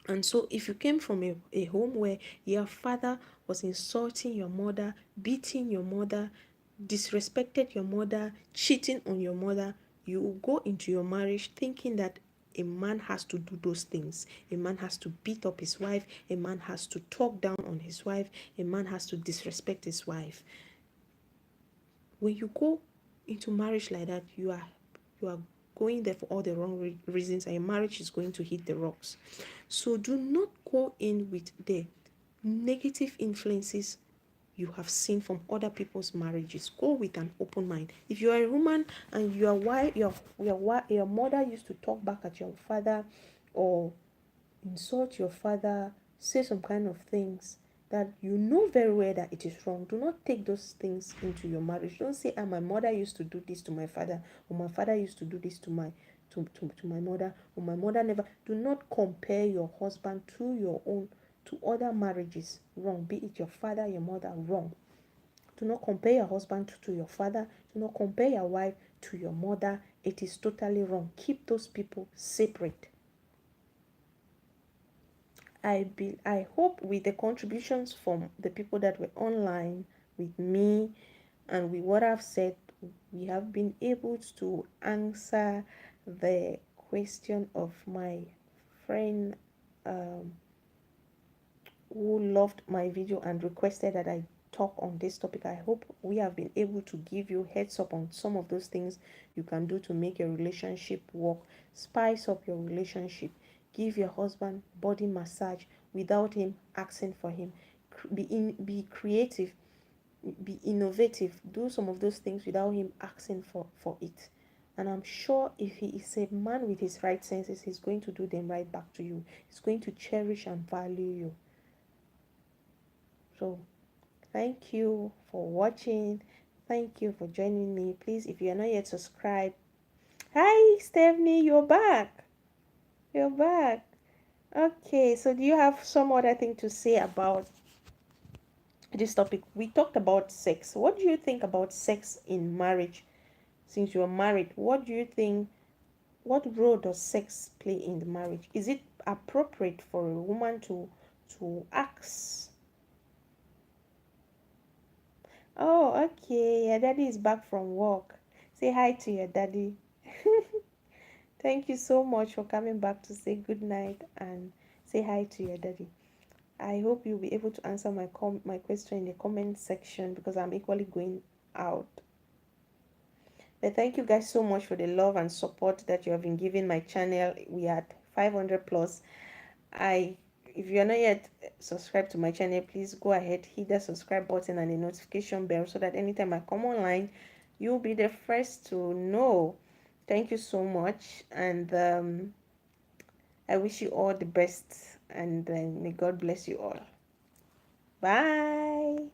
And so if you came from a home where your father was insulting your mother, beating your mother, disrespected your mother, cheating on your mother, you will go into your marriage thinking that a man has to do those things. A man has to beat up his wife. A man has to talk down on his wife. A man has to disrespect his wife. When you go into marriage like that, you are going there for all the wrong reasons, and your marriage is going to hit the rocks. So do not go in with the negative influences you have seen from other people's marriages. Go with an open mind. If you are a woman and your mother used to talk back at your father or insult your father, say some kind of things that you know very well that it is wrong, do not take those things into your marriage. Don't say, my mother used to do this to my father, or my father used to do this to my mother, or my mother never. Do not compare your husband to other marriages. Wrong. Be it your father, your mother. Wrong. Do not compare your husband to your father. Do not compare your wife to your mother. It is totally wrong. Keep those people separate. I hope with the contributions from the people that were online with me and with what I've said, we have been able to answer the question of my friend who loved my video and requested that I talk on this topic. I hope we have been able to give you heads up on some of those things you can do to make your relationship work. Spice up your relationship. Give your husband body massage without him asking for him. Be creative, be innovative. Do some of those things without him asking for it. And I'm sure if he is a man with his right senses, he's going to do them right back to you. He's going to cherish and value you. So thank you for watching. Thank you for joining me. Please, if you are not yet subscribed. Hi, Stephanie, you're back. You're back. Okay, so do you have some other thing to say about this topic? We talked about sex. What do you think about sex in marriage? Since you're married, what do you think? What role does sex play in the marriage? Is it appropriate for a woman to ask? Oh, okay. Your daddy is back from work. Say hi to your daddy. Thank you so much for coming back to say good night and say hi to your daddy. I hope you'll be able to answer my question in the comment section because I'm equally going out. But thank you guys so much for the love and support that you have been giving my channel. We are at 500 plus. I If you're not yet subscribed to my channel, please go ahead, hit the subscribe button and the notification bell so that anytime I come online, you'll be the first to know. Thank you so much, and I wish you all the best, and may God bless you all. Bye.